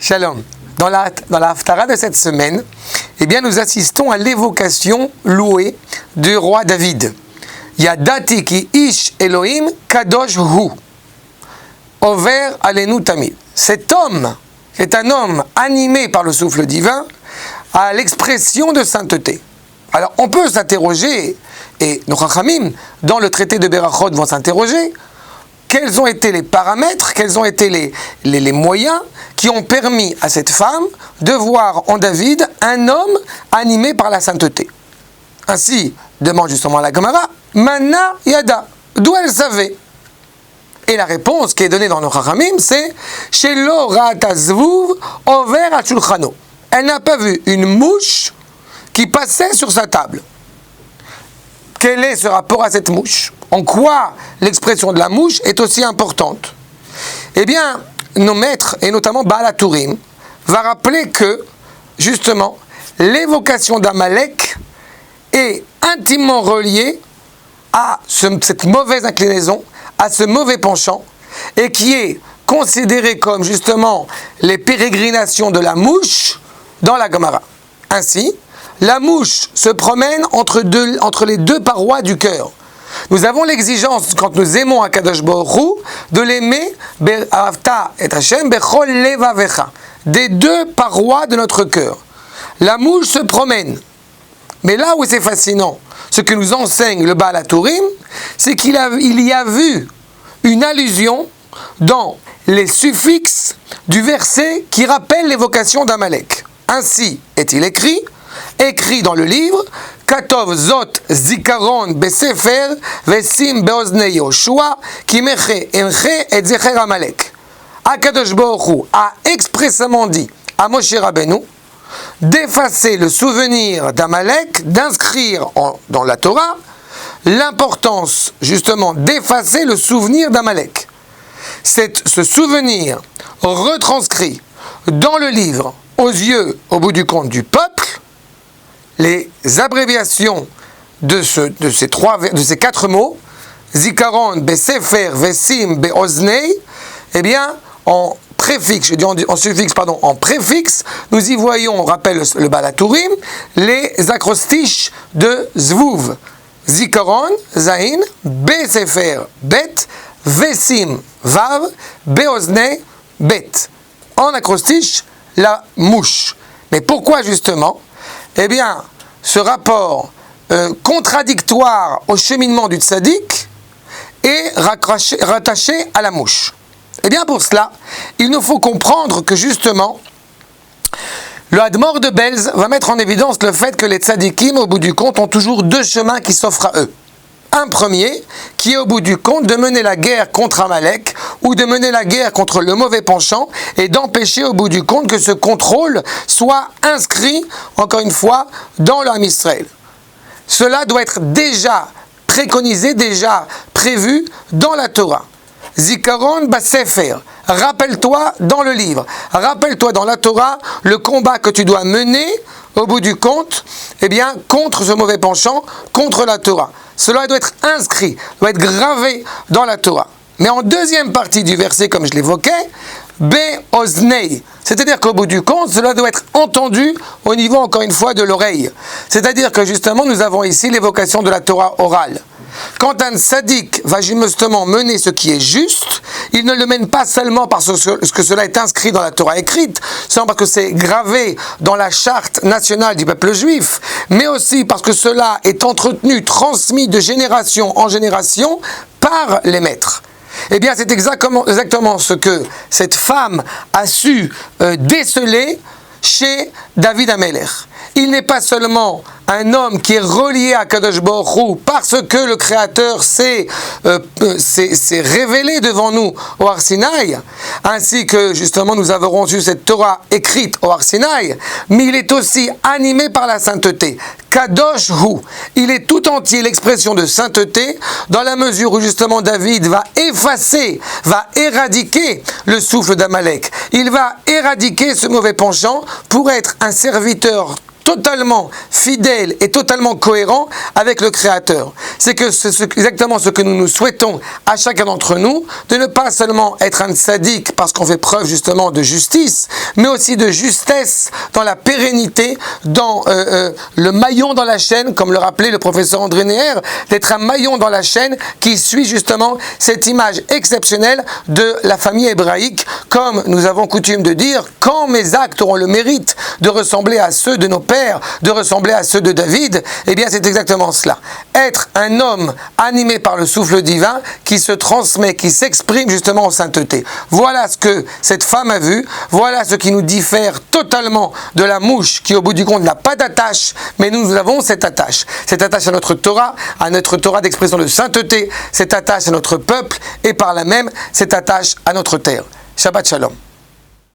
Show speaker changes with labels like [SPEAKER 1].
[SPEAKER 1] Shalom. Dans la Haftara de cette semaine, eh bien, nous assistons à l'évocation louée du roi David. Yadati ki ish Elohim kadosh hu. Over alenu tamid. Cet homme, qui est un homme animé par le souffle divin, a l'expression de sainteté. Alors, on peut s'interroger, et nos Chachamim, dans le traité de Berachot, vont s'interroger, quels ont été les paramètres, quels ont été les moyens qui ont permis à cette femme de voir en David un homme animé par la sainteté. Ainsi, demande justement la Gemara, Mana Yada, d'où elle savait. Et la réponse qui est donnée dans nos Chachamim, c'est Shelo Ra'ata Zvuv Over al Shulchano. Elle n'a pas vu une mouche qui passait sur sa table. Quel est ce rapport à cette mouche? En quoi l'expression de la mouche est aussi importante? Eh bien, nos maîtres, et notamment Baal HaTurim, va rappeler que, justement, l'évocation d'Amalek est intimement reliée à cette mauvaise inclinaison, à ce mauvais penchant, et qui est considéré comme, justement, les pérégrinations de la mouche dans la Gemara. Ainsi, la mouche se promène entre les deux parois du cœur. Nous avons l'exigence, quand nous aimons Akadosh Baruch Hu, de l'aimer Be'ahavta et Hashem bechol levavecha, des deux parois de notre cœur. La mouche se promène. Mais là où c'est fascinant, ce que nous enseigne le Baal HaTurim, c'est qu'il y a vu une allusion dans les suffixes du verset qui rappelle l'évocation d'Amalek. Ainsi est-il écrit dans le livre, Katov Zot Zikaron Besefer Vesim Beoznei Yoshua Kimeche Enche et Zecher Amalek. Akadosh Baruch Hu a expressément dit à Moshe Rabbeinu d'effacer le souvenir d'Amalek, d'inscrire dans la Torah l'importance justement d'effacer le souvenir d'Amalek. Ce souvenir retranscrit dans le livre aux yeux, au bout du compte, du peuple, les abréviations de ces quatre mots, Zikaron, Besefer, Vesim, Beoznei, eh bien, en préfixe, en préfixe, nous y voyons, on rappelle le Baal HaTurim, les acrostiches de Zvuv. Zikaron, Zain, Besefer, Bet, Vesim, Vav, Beoznei, Bet. En acrostiche, la mouche. Mais pourquoi justement? Eh bien, ce rapport contradictoire au cheminement du tzaddik est rattaché à la mouche. Eh bien, pour cela, il nous faut comprendre que justement, le Hadmor de Belz va mettre en évidence le fait que les tzaddikim, au bout du compte, ont toujours deux chemins qui s'offrent à eux. Un premier, qui est au bout du compte de mener la guerre contre Amalek, ou de mener la guerre contre le mauvais penchant, et d'empêcher au bout du compte que ce contrôle soit inscrit, encore une fois, dans le Ham Israël. Cela doit être déjà préconisé, déjà prévu dans la Torah. Zikaron Basefer, rappelle-toi dans le livre, rappelle-toi dans la Torah le combat que tu dois mener, au bout du compte, eh bien, contre ce mauvais penchant, contre la Torah. Cela doit être inscrit, doit être gravé dans la Torah. Mais en deuxième partie du verset, comme je l'évoquais, Be'oznei, c'est-à-dire qu'au bout du compte, cela doit être entendu au niveau, encore une fois, de l'oreille. C'est-à-dire que justement, nous avons ici l'évocation de la Torah orale. Quand un tzaddik va justement mener ce qui est juste, il ne le mène pas seulement parce que cela est inscrit dans la Torah écrite, seulement parce que c'est gravé dans la charte nationale du peuple juif, mais aussi parce que cela est entretenu, transmis de génération en génération par les maîtres. Eh bien, c'est exactement ce que cette femme a su déceler chez David HaMelech. Il n'est pas seulement un homme qui est relié à Kadosh Baruch Hu parce que le Créateur s'est révélé devant nous au Har Sinaï, ainsi que justement nous avons reçu cette Torah écrite au Har Sinaï, mais il est aussi animé par la sainteté. Kadosh Hu, il est tout entier l'expression de sainteté dans la mesure où justement David va effacer, va éradiquer le souffle d'Amalek. Il va éradiquer ce mauvais penchant pour être un serviteur totalement fidèle et totalement cohérent avec le Créateur. C'est que c'est exactement ce que nous souhaitons à chacun d'entre nous, de ne pas seulement être un tzaddik parce qu'on fait preuve justement de justice, mais aussi de justesse dans la pérennité, dans le maillon dans la chaîne, comme le rappelait le professeur André Neher, d'être un maillon dans la chaîne qui suit justement cette image exceptionnelle de la famille hébraïque, comme nous avons coutume de dire, quand mes actes auront le mérite de ressembler à ceux de nos pères, de ressembler à ceux de David, eh bien c'est exactement cela. Être un homme animé par le souffle divin qui se transmet, qui s'exprime justement en sainteté. Voilà ce que cette femme a vu, voilà ce qui nous diffère totalement de la mouche qui au bout du compte n'a pas d'attache, mais nous avons cette attache à notre Torah d'expression de sainteté, cette attache à notre peuple et par là même cette attache à notre terre. Shabbat Shalom.